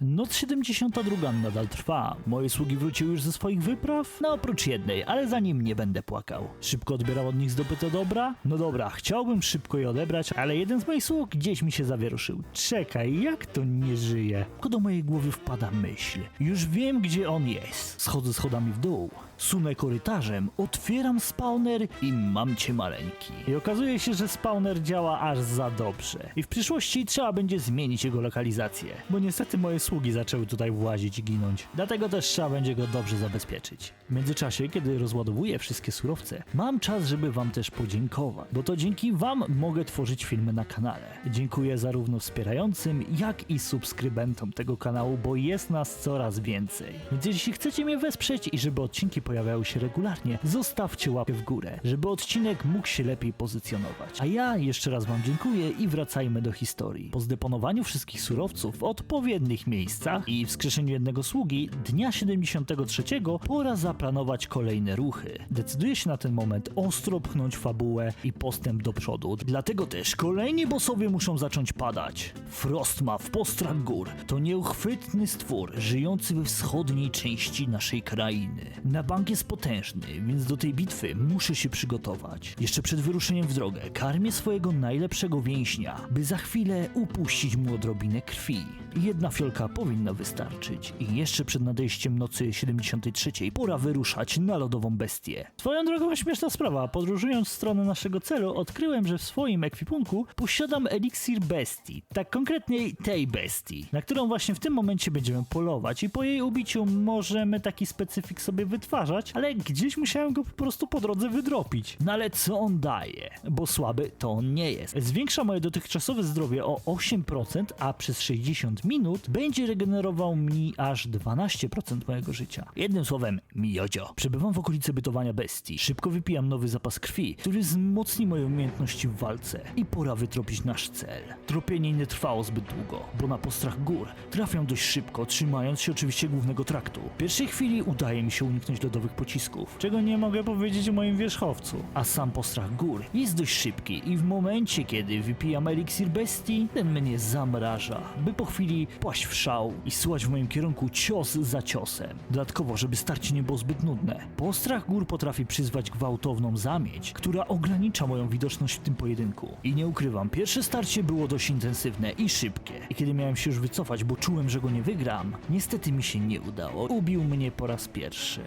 Noc 72 nadal trwa. Moje sługi wróciły już ze swoich wypraw? No oprócz jednej, ale za nim nie będę płakał. Szybko odbieram od nich zdobyte dobra? No dobra, chciałbym szybko je odebrać, ale jeden z moich sług gdzieś mi się zawieruszył. Czekaj, jak to nie żyje? Tylko do mojej głowy wpada myśl. Już wiem, gdzie on jest. Schodzę schodami w dół, sunę korytarzem, otwieram spawner i mam cię maleńki. I okazuje się, że spawner działa aż za dobrze. I w przyszłości trzeba będzie zmienić jego lokalizację, bo niestety moje sługi zaczęły tutaj włazić i ginąć. Dlatego też trzeba będzie go dobrze zabezpieczyć. W międzyczasie, kiedy rozładowuję wszystkie surowce, mam czas, żeby wam też podziękować, bo to dzięki wam mogę tworzyć filmy na kanale. Dziękuję zarówno wspierającym, jak i subskrybentom tego kanału, bo jest nas coraz więcej. Więc jeśli chcecie mnie wesprzeć i żeby odcinki pojawiały się regularnie, zostawcie łapkę w górę, żeby odcinek mógł się lepiej pozycjonować. A ja jeszcze raz wam dziękuję i wracajmy do historii. Po zdeponowaniu wszystkich surowców w odpowiednich miejscach i wskrzeszeniu jednego sługi, dnia 73 pora zaplanować kolejne ruchy. Decyduję się na ten moment ostro pchnąć fabułę i postęp do przodu. Dlatego też kolejni bossowie muszą zacząć padać. Frostmaw, Postrach Gór, to nieuchwytny stwór żyjący we wschodniej części naszej krainy. Na bank jest potężny, więc do tej bitwy muszę się przygotować. Jeszcze przed wyruszeniem w drogę karmię swojego najlepszego więźnia, by za chwilę upuścić mu odrobinę krwi. Jedna fiolka powinna wystarczyć i jeszcze przed nadejściem nocy 73 pora wyruszać na lodową bestię. Swoją drogą śmieszna sprawa, podróżując w stronę naszego celu odkryłem, że w swoim ekwipunku posiadam eliksir bestii, tak konkretniej tej bestii, na którą właśnie w tym momencie będziemy polować i po jej ubiciu możemy taki specyfik sobie wytwarzać, ale gdzieś musiałem go po prostu po drodze wydropić. No ale co on daje? Bo słaby to on nie jest. Zwiększa moje dotychczasowe zdrowie o 8%, a przez 60 minut będzie regenerował mi aż 12% mojego życia. Jednym słowem, miodzio. Przebywam w okolicy bytowania bestii. Szybko wypijam nowy zapas krwi, który wzmocni moje umiejętności w walce. I pora wytropić nasz cel. Tropienie nie trwało zbyt długo, bo na Postrach Gór trafiam dość szybko, trzymając się oczywiście głównego traktu. W pierwszej chwili udaje mi się uniknąć lodowych pocisków, czego nie mogę powiedzieć o moim wierzchowcu. A sam Postrach Gór jest dość szybki i w momencie, kiedy wypijam eliksir bestii, ten mnie zamraża, by po chwili paść w szał i słać w moim kierunku cios za ciosem. Dodatkowo, żeby starcie nie było zbyt nudne, Postrach Gór potrafi przyzwać gwałtowną zamieć, która ogranicza moją widoczność w tym pojedynku. I nie ukrywam, pierwsze starcie było dość intensywne i szybkie. I kiedy miałem się już wycofać, bo czułem, że go nie wygram, niestety mi się nie udało. Ubił mnie po raz pierwszy.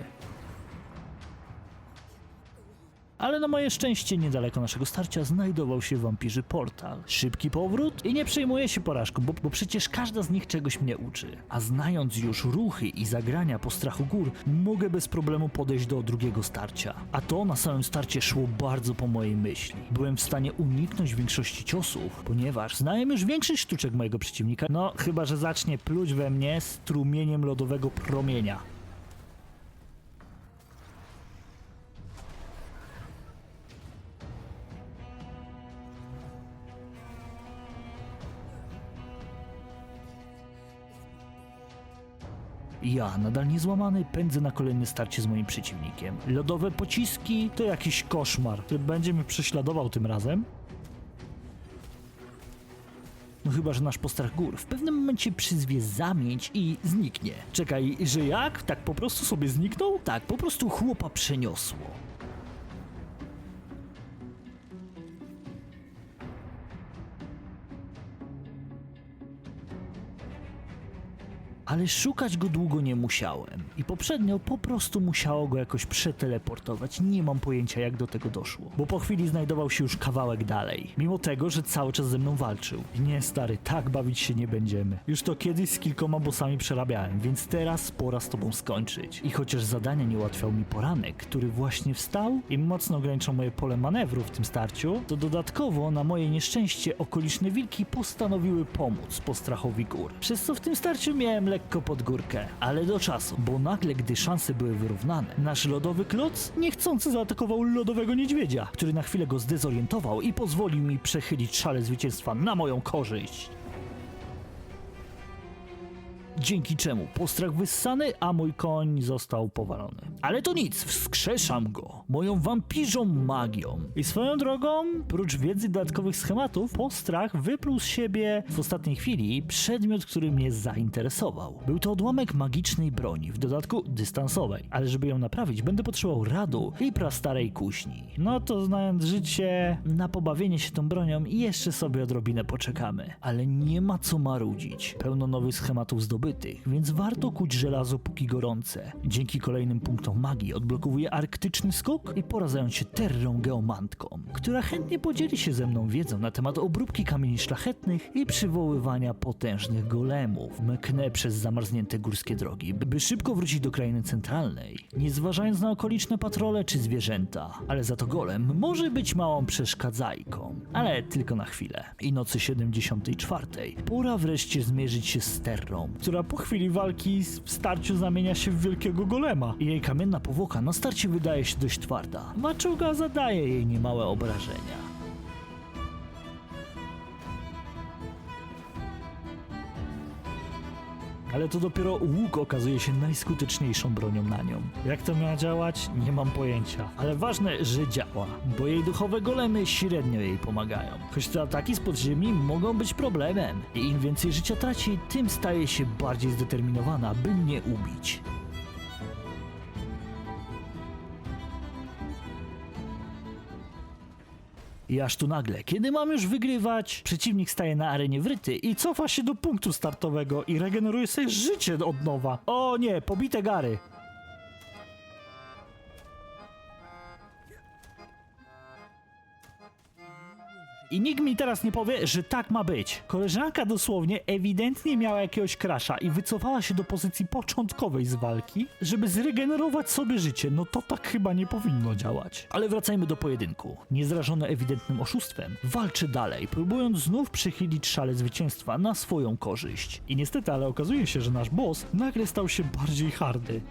Ale na moje szczęście niedaleko naszego starcia znajdował się wampirzy portal. Szybki powrót i nie przejmuję się porażką, bo przecież każda z nich czegoś mnie uczy. A znając już ruchy i zagrania Postrachu Gór, mogę bez problemu podejść do drugiego starcia. A to na samym starcie szło bardzo po mojej myśli. Byłem w stanie uniknąć większości ciosów, ponieważ znałem już większość sztuczek mojego przeciwnika, no chyba że zacznie pluć we mnie strumieniem lodowego promienia. Ja, nadal niezłamany, pędzę na kolejne starcie z moim przeciwnikiem. Lodowe pociski to jakiś koszmar, który będzie mnie prześladował tym razem. No chyba, że nasz Postrach Gór w pewnym momencie przyzwie zamieć i zniknie. Czekaj, że jak? Tak po prostu sobie zniknął? Tak, po prostu chłopa przeniosło. Ale szukać go długo nie musiałem i poprzednio po prostu musiało go jakoś przeteleportować, nie mam pojęcia jak do tego doszło, bo po chwili znajdował się już kawałek dalej, mimo tego, że cały czas ze mną walczył. I nie stary, tak bawić się nie będziemy. Już to kiedyś z kilkoma bossami przerabiałem, więc teraz pora z tobą skończyć. I chociaż zadania nie ułatwiał mi poranek, który właśnie wstał i mocno ograniczał moje pole manewru w tym starciu, to dodatkowo na moje nieszczęście okoliczne wilki postanowiły pomóc Postrachowi Gór, przez co w tym starciu miałem lekko pod górkę, ale do czasu, bo nagle, gdy szanse były wyrównane, nasz lodowy kloc niechcący zaatakował lodowego niedźwiedzia, który na chwilę go zdezorientował i pozwolił mi przechylić szale zwycięstwa na moją korzyść. dzięki czemu postrach wyssany, a mój koń został powalony. Ale to nic, wskrzeszam go moją wampirzą magią. I swoją drogą, prócz wiedzy dodatkowych schematów, postrach wypluł z siebie w ostatniej chwili przedmiot, który mnie zainteresował. Był to odłamek magicznej broni, w dodatku dystansowej, ale żeby ją naprawić, będę potrzebował radu i prastarej kuźni. No to znając życie, na pobawienie się tą bronią jeszcze sobie odrobinę poczekamy. Ale nie ma co marudzić. Pełno nowych schematów zdobytych, więc warto kuć żelazo póki gorące. Dzięki kolejnym punktom magii odblokowuję arktyczny skok i poradzając się terrą geomantką, która chętnie podzieli się ze mną wiedzą na temat obróbki kamieni szlachetnych i przywoływania potężnych golemów. Mknę przez zamarznięte górskie drogi, by szybko wrócić do krainy centralnej, nie zważając na okoliczne patrole czy zwierzęta. Ale za to golem może być małą przeszkadzajką. Ale tylko na chwilę. I nocy 74. Pora wreszcie zmierzyć się z Terrą, która po chwili walki w starciu zamienia się w wielkiego golema. I jej kamienna powłoka na starcie wydaje się dość twarda. Maczuga zadaje jej niemałe obrażenia. Ale to dopiero łuk okazuje się najskuteczniejszą bronią na nią. Jak to miała działać? Nie mam pojęcia. Ale ważne, że działa, bo jej duchowe golemy średnio jej pomagają. Choć te ataki z podziemi mogą być problemem. I im więcej życia traci, tym staje się bardziej zdeterminowana, by mnie ubić. I aż tu nagle, kiedy mam już wygrywać, przeciwnik staje na arenie wryty i cofa się do punktu startowego i regeneruje sobie życie od nowa. O nie, pobite gary. I nikt mi teraz nie powie, że tak ma być. Koleżanka dosłownie ewidentnie miała jakiegoś crasha i wycofała się do pozycji początkowej z walki, żeby zregenerować sobie życie. No to tak chyba nie powinno działać. Ale wracajmy do pojedynku. Niezrażony ewidentnym oszustwem, walczy dalej, próbując znów przychylić szale zwycięstwa na swoją korzyść. I niestety, ale okazuje się, że nasz boss nagle stał się bardziej hardy.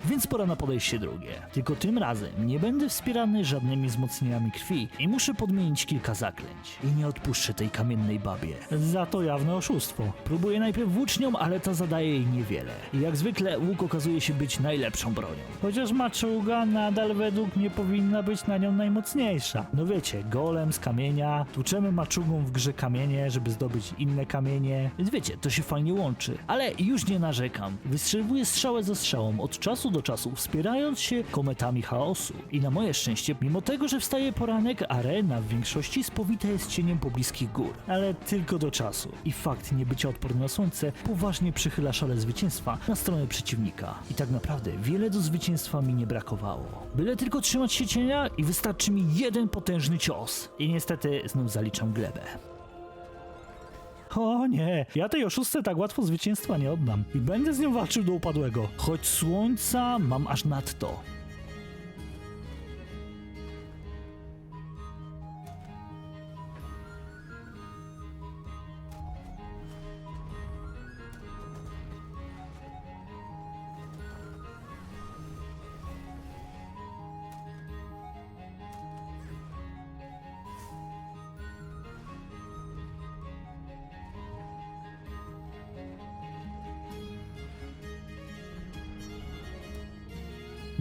Więc pora na podejście drugie. Tylko tym razem nie będę wspierany żadnymi wzmocnieniami krwi i muszę podmienić kilka zaklęć. I nie odpuszczę tej kamiennej babie. Za to jawne oszustwo. Próbuję najpierw włócznią, ale ta zadaje jej niewiele. I jak zwykle łuk okazuje się być najlepszą bronią. Chociaż maczuga nadal według mnie powinna być na nią najmocniejsza. No wiecie, golem z kamienia, tłuczemy maczugą w grze kamienie, żeby zdobyć inne kamienie. Więc wiecie, to się fajnie łączy. Ale już nie narzekam. Wystrzeliwuję strzałę za strzałą od czasu do czasu, wspierając się kometami chaosu. I na moje szczęście, mimo tego, że wstaje poranek, arena w większości spowita jest cieniem pobliskich gór. Ale tylko do czasu. I fakt niebycia odpornym na słońce poważnie przychyla szale zwycięstwa na stronę przeciwnika. I tak naprawdę wiele do zwycięstwa mi nie brakowało. Byle tylko trzymać się cienia i wystarczy mi jeden potężny cios. I niestety znów zaliczam glebę. O nie, ja tej oszustce tak łatwo zwycięstwa nie oddam i będę z nią walczył do upadłego, choć słońca mam aż nadto.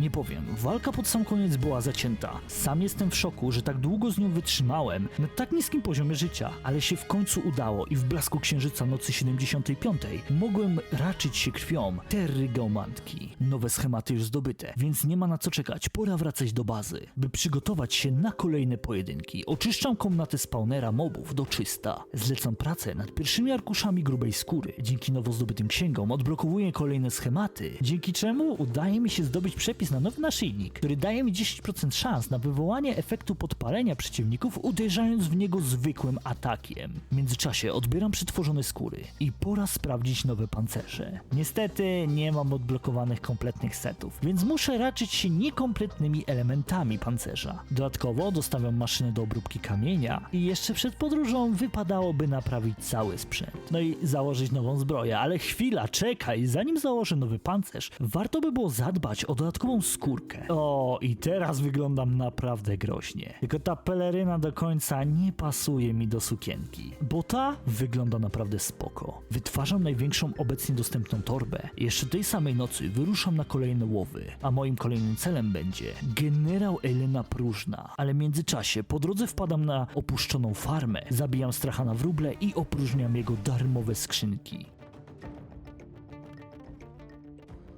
Nie powiem, walka pod sam koniec była zacięta. Sam jestem w szoku, że tak długo z nią wytrzymałem na tak niskim poziomie życia, ale się w końcu udało i w blasku księżyca nocy 75 mogłem raczyć się krwią Terry Geomantki. Nowe schematy już zdobyte, więc nie ma na co czekać, pora wracać do bazy, by przygotować się na kolejne pojedynki. Oczyszczam komnatę spawnera mobów do czysta. Zlecam pracę nad pierwszymi arkuszami grubej skóry. Dzięki nowo zdobytym księgom odblokowuję kolejne schematy, dzięki czemu udaje mi się zdobyć przepis na nowy naszyjnik, który daje mi 10% szans na wywołanie efektu podpalenia przeciwników, uderzając w niego zwykłym atakiem. W międzyczasie odbieram przetworzone skóry i pora sprawdzić nowe pancerze. Niestety nie mam odblokowanych kompletnych setów, więc muszę raczyć się niekompletnymi elementami pancerza. Dodatkowo dostawiam maszynę do obróbki kamienia i jeszcze przed podróżą wypadałoby naprawić cały sprzęt. No i założyć nową zbroję, ale chwila, czekaj, zanim założę nowy pancerz, warto by było zadbać o dodatkową moją skórkę. O, i teraz wyglądam naprawdę groźnie. Tylko ta peleryna do końca nie pasuje mi do sukienki, bo ta wygląda naprawdę spoko. Wytwarzam największą obecnie dostępną torbę. Jeszcze tej samej nocy wyruszam na kolejne łowy, a moim kolejnym celem będzie generał Elena Próżna. Ale w międzyczasie po drodze wpadam na opuszczoną farmę, zabijam stracha na wróble i opróżniam jego darmowe skrzynki.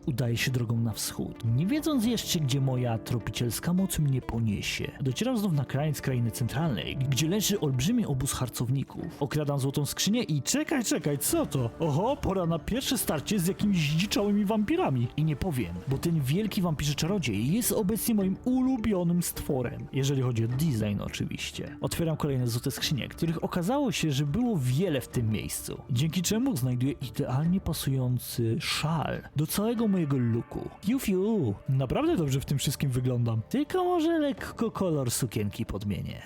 Udaję się drogą na wschód, nie wiedząc jeszcze, gdzie moja tropicielska moc mnie poniesie. Docieram znów na kraniec krainy centralnej, gdzie leży olbrzymi obóz harcowników. Okradam złotą skrzynię i czekaj, co to? Oho, pora na pierwsze starcie z jakimiś zdziczałymi wampirami. I nie powiem, bo ten wielki wampirze czarodziej jest obecnie moim ulubionym stworem. Jeżeli chodzi o design oczywiście. Otwieram kolejne złote skrzynie, których okazało się, że było wiele w tym miejscu. Dzięki czemu znajduję idealnie pasujący szal do całego mojego looku. Fiu, naprawdę dobrze w tym wszystkim wyglądam. Tylko może lekko kolor sukienki podmienię.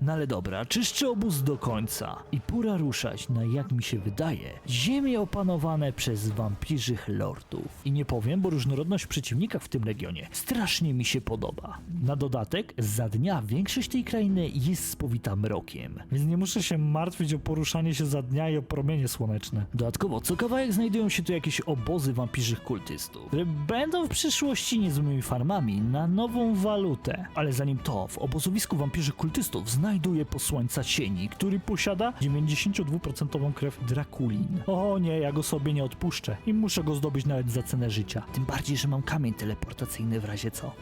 No ale dobra, czyszczę obóz do końca i pora ruszać na, jak mi się wydaje, ziemie opanowane przez wampirzych lordów. I nie powiem, bo różnorodność w przeciwnikach w tym regionie strasznie mi się podoba. Na dodatek, za dnia większość tej krainy jest spowita mrokiem, więc nie muszę się martwić o poruszanie się za dnia i o promienie słoneczne. Dodatkowo, co kawałek znajdują się tu jakieś obozy wampirzych kultystów, które będą w przyszłości niezłymi farmami na nową walutę. Ale zanim to, w obozowisku wampirzych kultystów znajduje posłańca cieni, który posiada 92% krew Drakulin. O nie, ja go sobie nie odpuszczę i muszę go zdobyć nawet za cenę życia. Tym bardziej, że mam kamień teleportacyjny w razie co.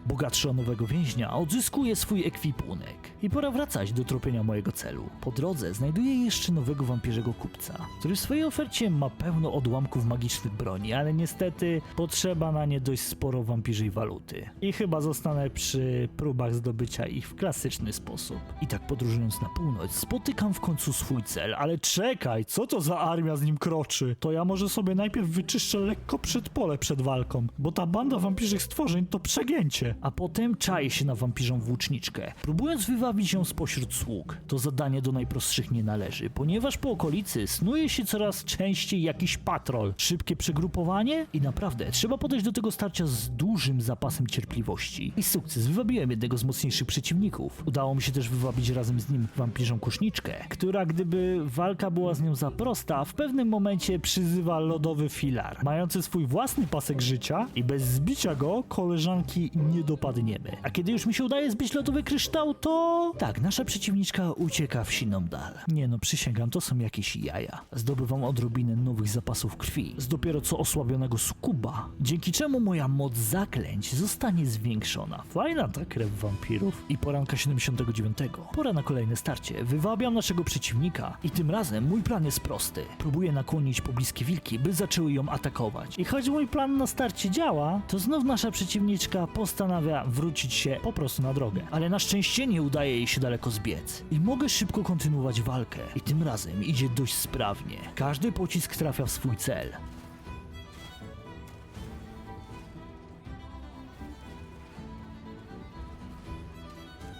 Bogatszy o nowego więźnia odzyskuje swój ekwipunek i pora wracać do tropienia mojego celu. Po drodze znajduję jeszcze nowego wampirzego kupca, który w swojej ofercie ma pełno odłamków magicznych broni, ale niestety potrzeba na nie dość sporo wampirzej waluty. I chyba zostanę przy próbach zdobycia ich w klasyczny sposób. I tak podróżując na północ spotykam w końcu swój cel, ale czekaj, co to za armia z nim kroczy? To ja może sobie najpierw wyczyszczę lekko przedpole przed walką, bo ta banda wampirzych stworzeń to przegięcie. A potem czaję się na wampirzą włóczniczkę, próbując wywabić ją spośród sług. To zadanie do najprostszych nie należy, ponieważ po okolicy snuje się coraz częściej jakiś patrol. Szybkie przegrupowanie i naprawdę trzeba podejść do tego starcia z dużym zapasem cierpliwości. I sukces, wywabiłem jednego z mocniejszych przeciwników. Udało mi się też wywabić razem z nim wampirzą kuszniczkę, która gdyby walka była z nią za prosta, w pewnym momencie przyzywa lodowy filar, mający swój własny pasek życia i bez zbicia go koleżanki nie dopadniemy. A kiedy już mi się udaje zbić lodowy kryształ, to tak, nasza przeciwniczka ucieka w siną dal. Nie no, przysięgam, to są jakieś jaja. Zdobywam odrobinę nowych zapasów krwi z dopiero co osłabionego sukuba, dzięki czemu moja moc zaklęć zostanie zwiększona. Fajna ta krew wampirów. I poranka 79. Pora na kolejne starcie. Wywabiam naszego przeciwnika i tym razem mój plan jest prosty. Próbuję nakłonić pobliskie wilki, by zaczęły ją atakować. I choć mój plan na starcie działa, to znów nasza przeciwniczka postanawia wrócić się po prostu na drogę. Ale na szczęście nie udaje jej się daleko zbiec. I mogę szybko kontynuować walkę. I tym razem idzie dość sprawnie. Każdy pocisk trafia w swój cel.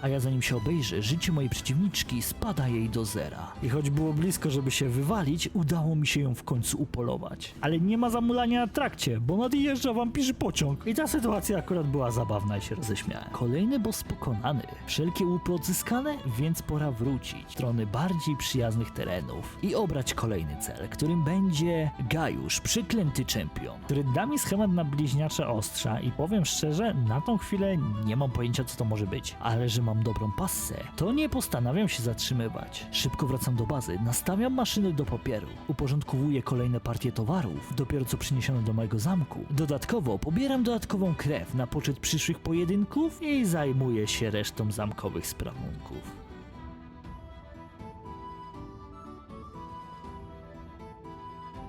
A ja zanim się obejrzę, życie mojej przeciwniczki spada jej do zera. I choć było blisko, żeby się wywalić, udało mi się ją w końcu upolować. Ale nie ma zamulania na trakcie, bo nadjeżdża wampirzy pociąg. I ta sytuacja akurat była zabawna i się roześmiałem. Kolejny boss pokonany, wszelkie łupy odzyskane, więc pora wrócić w stronę bardziej przyjaznych terenów i obrać kolejny cel, którym będzie Gajusz, przeklęty czempion, który da mi schemat na bliźniacze ostrza i powiem szczerze, na tą chwilę nie mam pojęcia, co to może być, ale że mam dobrą passę, to nie postanawiam się zatrzymywać. Szybko wracam do bazy, nastawiam maszyny do papieru, uporządkowuję kolejne partie towarów, dopiero co przyniesione do mojego zamku. Dodatkowo pobieram dodatkową krew na poczet przyszłych pojedynków i zajmuję się resztą zamkowych sprawunków.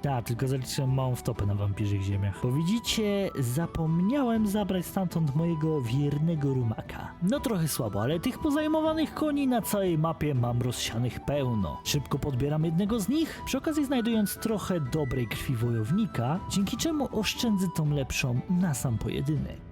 Tak, tylko zaliczyłem małą wtopę na wampirzych ziemiach. Bo widzicie, zapomniałem zabrać stamtąd mojego wiernego rumaka. No trochę słabo, ale tych pozajmowanych koni na całej mapie mam rozsianych pełno. Szybko podbieram jednego z nich, przy okazji znajdując trochę dobrej krwi wojownika, dzięki czemu oszczędzę tą lepszą na sam pojedynek.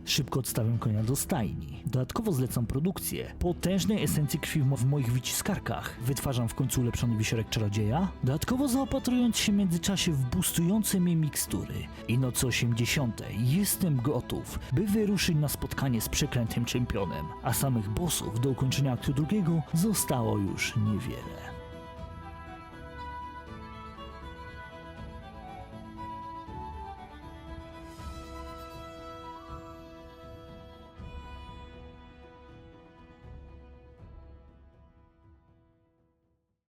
Szybko odstawiam konia do stajni. Dodatkowo zlecam produkcję potężnej esencji krwi w moich wyciskarkach. Wytwarzam w końcu ulepszony wisiorek czarodzieja, dodatkowo zaopatrując się w międzyczasie w boostujące mnie mikstury. I nocy 80. jestem gotów, by wyruszyć na spotkanie z przeklętym czempionem, a samych bossów do ukończenia aktu drugiego zostało już niewiele.